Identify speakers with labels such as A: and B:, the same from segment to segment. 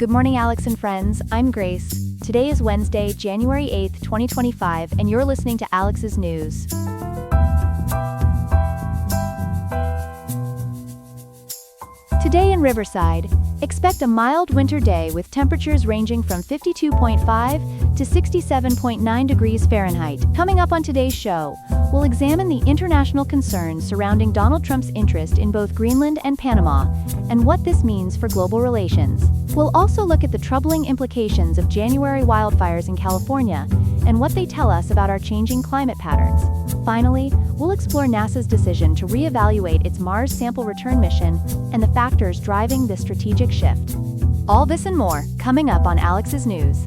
A: Good morning, Alex and friends. I'm Grace. Today is Wednesday, January 8th, 2025, and you're listening to Alex's News. Today in Riverside, expect a mild winter day with temperatures ranging from 52.5 to 67.9 degrees Fahrenheit. Coming up on today's show, we'll examine the international concerns surrounding Donald Trump's interest in both Greenland and Panama, and what this means for global relations. We'll also look at the troubling implications of January wildfires in California, and what they tell us about our changing climate patterns. Finally, we'll explore NASA's decision to reevaluate its Mars sample return mission and the factors driving this strategic shift. All this and more, coming up on Alex's News.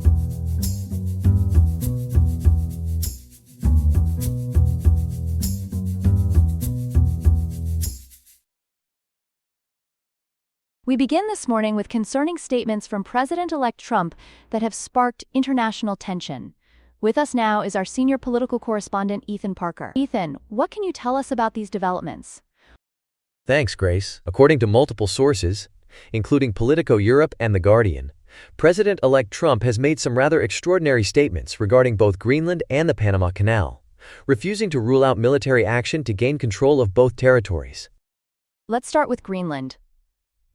A: We begin this morning with concerning statements from President-elect Trump that have sparked international tension. With us now is our senior political correspondent, Ethan Parker. Ethan, what can you tell us about these developments?
B: Thanks, Grace. According to multiple sources, including Politico Europe and The Guardian, President-elect Trump has made some rather extraordinary statements regarding both Greenland and the Panama Canal, refusing to rule out military action to gain control of both territories.
A: Let's start with Greenland.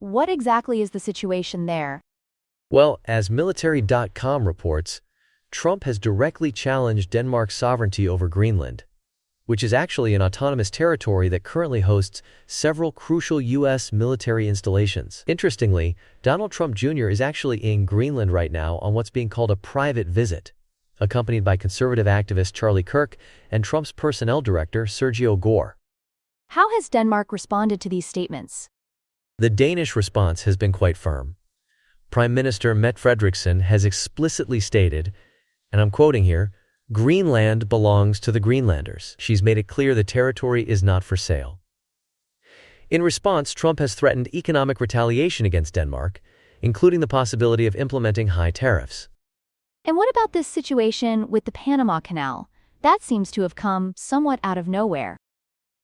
A: What exactly is the situation there?
B: Well, as military.com reports, Trump has directly challenged Denmark's sovereignty over Greenland, which is actually an autonomous territory that currently hosts several crucial U.S. military installations. Interestingly, Donald Trump Jr. is actually in Greenland right now on what's being called a private visit, accompanied by conservative activist Charlie Kirk and Trump's personnel director Sergio Gore.
A: How has Denmark responded to these statements?
B: The Danish response has been quite firm. Prime Minister Mette Frederiksen has explicitly stated, and I'm quoting here, "Greenland belongs to the Greenlanders." She's made it clear the territory is not for sale. In response, Trump has threatened economic retaliation against Denmark, including the possibility of implementing high tariffs.
A: And what about this situation with the Panama Canal? That seems to have come somewhat out of nowhere.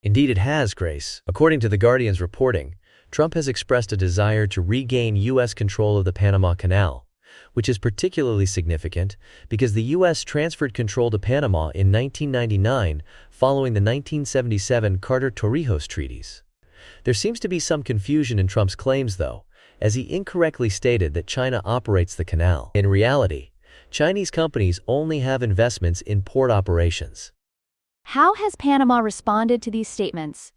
B: Indeed it has, Grace. According to The Guardian's reporting, Trump has expressed a desire to regain U.S. control of the Panama Canal, which is particularly significant because the U.S. transferred control to Panama in 1999 following the 1977 Carter-Torrijos treaties. There seems to be some confusion in Trump's claims, though, as he incorrectly stated that China operates the canal. In reality, Chinese companies only have investments in port operations.
A: How has Panama responded to these statements?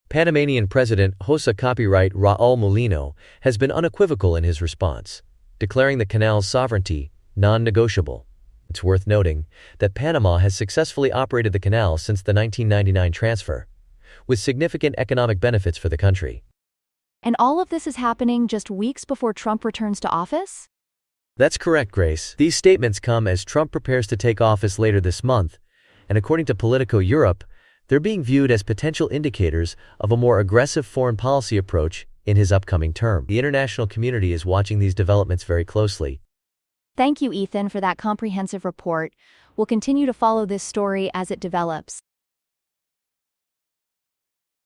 B: Panamanian President José Copyright Raúl Mulino has been unequivocal in his response, declaring the canal's sovereignty non-negotiable. It's worth noting that Panama has successfully operated the canal since the 1999 transfer, with significant economic benefits for the country.
A: And all of this is happening just weeks before Trump returns to office?
B: That's correct, Grace. These statements come as Trump prepares to take office later this month, and according to Politico Europe, they're being viewed as potential indicators of a more aggressive foreign policy approach in his upcoming term. The international community is watching these developments very closely.
A: Thank you, Ethan, for that comprehensive report. We'll continue to follow this story as it develops.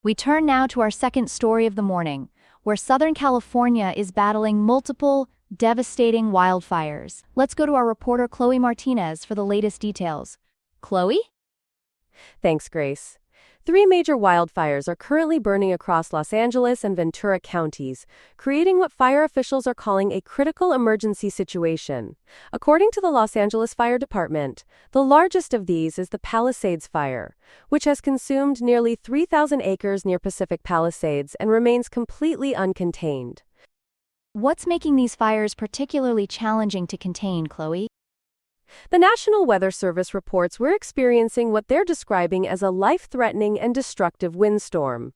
A: We turn now to our second story of the morning, where Southern California is battling multiple, devastating wildfires. Let's go to our reporter Chloe Martinez for the latest details. Chloe?
C: Thanks, Grace. 3 major wildfires are currently burning across Los Angeles and Ventura counties, creating what fire officials are calling a critical emergency situation. According to the Los Angeles Fire Department, the largest of these is the Palisades Fire, which has consumed nearly 3,000 acres near Pacific Palisades and remains completely uncontained.
A: What's making these fires particularly challenging to contain, Chloe?
C: The National Weather Service reports we're experiencing what they're describing as a life-threatening and destructive windstorm.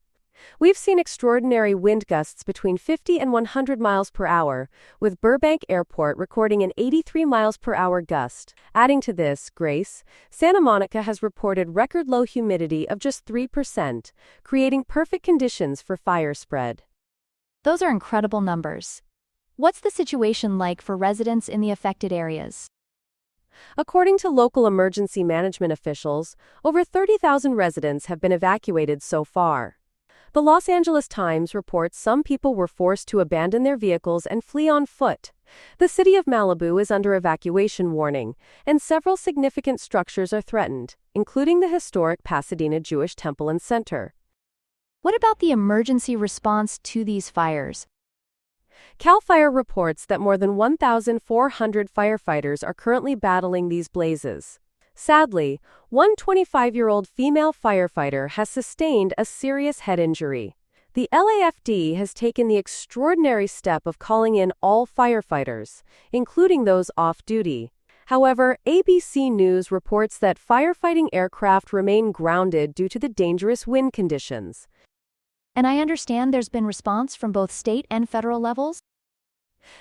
C: We've seen extraordinary wind gusts between 50 and 100 miles per hour, with Burbank Airport recording an 83 miles per hour gust. Adding to this, Grace, Santa Monica has reported record low humidity of just 3%, creating perfect conditions for fire spread.
A: Those are incredible numbers. What's the situation like for residents in the affected areas?
C: According to local emergency management officials, over 30,000 residents have been evacuated so far. The Los Angeles Times reports some people were forced to abandon their vehicles and flee on foot, The city of Malibu is under evacuation warning, and several significant structures are threatened, including the historic Pasadena Jewish Temple and Center.
A: What about the emergency response to these fires?
C: CAL FIRE reports that more than 1,400 firefighters are currently battling these blazes. Sadly, one 25-year-old female firefighter has sustained a serious head injury. The LAFD has taken the extraordinary step of calling in all firefighters, including those off-duty. However, ABC News reports that firefighting aircraft remain grounded due to the dangerous wind conditions.
A: And I understand there's been response from both state and federal levels?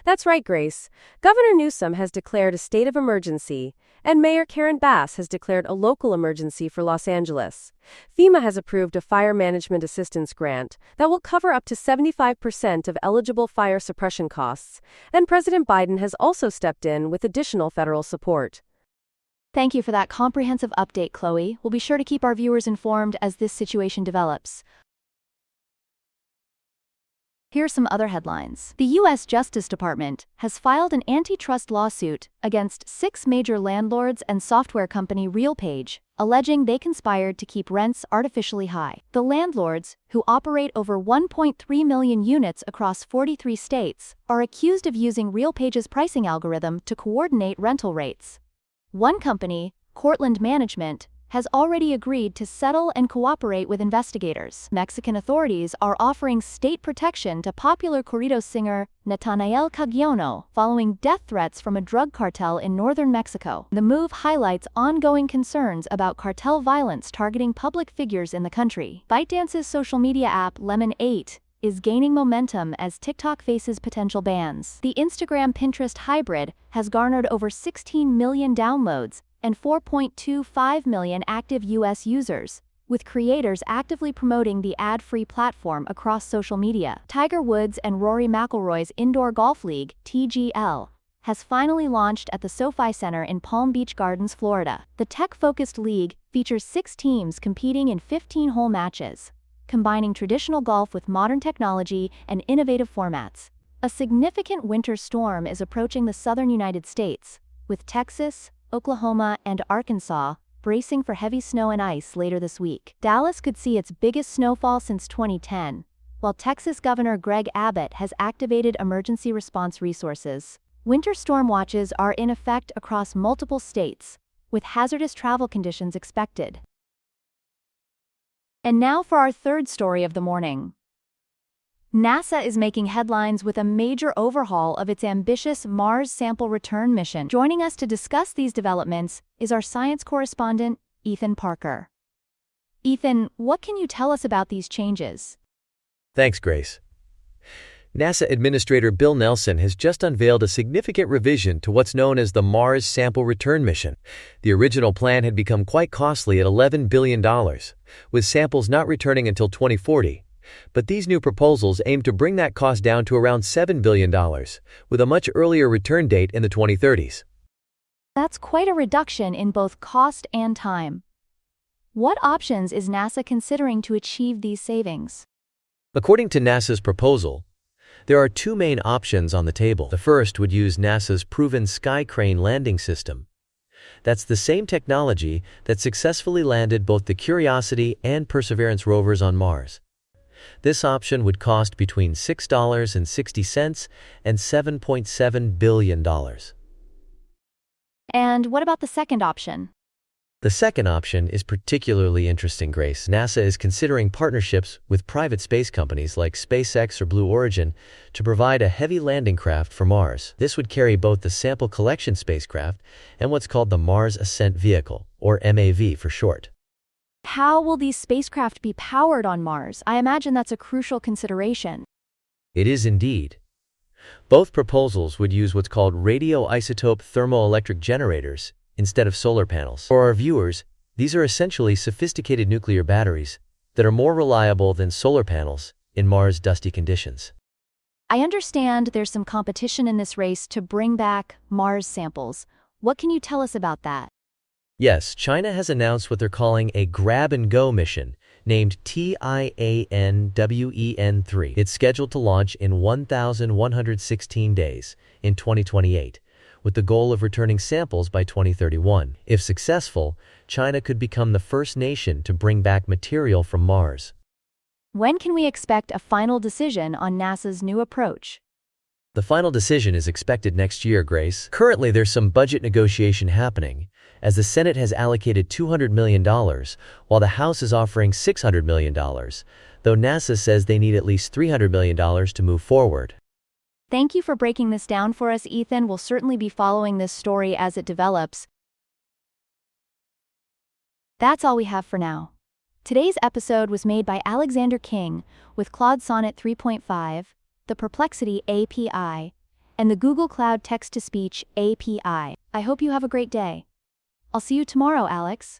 C: That's right, Grace. Governor Newsom has declared a state of emergency, and Mayor Karen Bass has declared a local emergency for Los Angeles. FEMA has approved a fire management assistance grant that will cover up to 75% of eligible fire suppression costs, and President Biden has also stepped in with additional federal support.
A: Thank you for that comprehensive update, Chloe. We'll be sure to keep our viewers informed as this situation develops. Here are some other headlines. The U.S. Justice Department has filed an antitrust lawsuit against 6 major landlords and software company RealPage, alleging they conspired to keep rents artificially high. The landlords, who operate over 1.3 million units across 43 states, are accused of using RealPage's pricing algorithm to coordinate rental rates. One company, Cortland Management, has already agreed to settle and cooperate with investigators. Mexican authorities are offering state protection to popular corrido singer Natanael Caggiano following death threats from a drug cartel in northern Mexico. The move highlights ongoing concerns about cartel violence targeting public figures in the country. ByteDance's social media app Lemon 8 is gaining momentum as TikTok faces potential bans. The Instagram-Pinterest hybrid has garnered over 16 million downloads and 4.25 million active U.S. users, with creators actively promoting the ad-free platform across social media. Tiger Woods and Rory McIlroy's Indoor Golf League, TGL, has finally launched at the SoFi Center in Palm Beach Gardens, Florida. The tech-focused league features 6 teams competing in 15-hole matches, combining traditional golf with modern technology and innovative formats. A significant winter storm is approaching the southern United States, with Texas, Oklahoma, and Arkansas bracing for heavy snow and ice later this week. Dallas could see its biggest snowfall since 2010, while Texas Governor Greg Abbott has activated emergency response resources. Winter storm watches are in effect across multiple states, with hazardous travel conditions expected. And now for our third story of the morning. NASA is making headlines with a major overhaul of its ambitious Mars sample return mission. Joining us to discuss these developments is our science correspondent, Ethan Parker. Ethan, what can you tell us about these changes?
B: Thanks, Grace. NASA Administrator Bill Nelson has just unveiled a significant revision to what's known as the Mars Sample Return Mission. The original plan had become quite costly at $11 billion, with samples not returning until 2040. But these new proposals aim to bring that cost down to around $7 billion, with a much earlier return date in the 2030s.
A: That's quite a reduction in both cost and time. What options is NASA considering to achieve these savings?
B: According to NASA's proposal, there are 2 main options on the table. The first would use NASA's proven Sky Crane landing system. That's the same technology that successfully landed both the Curiosity and Perseverance rovers on Mars. This option would cost between $6.60 and $7.7 billion.
A: And what about the second option?
B: The second option is particularly interesting, Grace. NASA is considering partnerships with private space companies like SpaceX or Blue Origin to provide a heavy landing craft for Mars. This would carry both the sample collection spacecraft and what's called the Mars Ascent Vehicle, or MAV for short.
A: How will these spacecraft be powered on Mars? I imagine that's a crucial consideration.
B: It is indeed. Both proposals would use what's called radioisotope thermoelectric generators instead of solar panels. For our viewers, these are essentially sophisticated nuclear batteries that are more reliable than solar panels in Mars' dusty conditions.
A: I understand there's some competition in this race to bring back Mars samples. What can you tell us about that?
B: Yes, China has announced what they're calling a grab-and-go mission, named TIANWEN-3. It's scheduled to launch in 1,116 days in 2028, with the goal of returning samples by 2031. If successful, China could become the first nation to bring back material from Mars.
A: When can we expect a final decision on NASA's new approach?
B: The final decision is expected next year, Grace. Currently, there's some budget negotiation happening, as the Senate has allocated $200 million, while the House is offering $600 million, though NASA says they need at least $300 million to move forward.
A: Thank you for breaking this down for us, Ethan. We'll certainly be following this story as it develops. That's all we have for now. Today's episode was made by Alexander King with Claude Sonnet 3.5, the Perplexity API, and the Google Cloud Text-to-Speech API. I hope you have a great day. I'll see you tomorrow, Alex.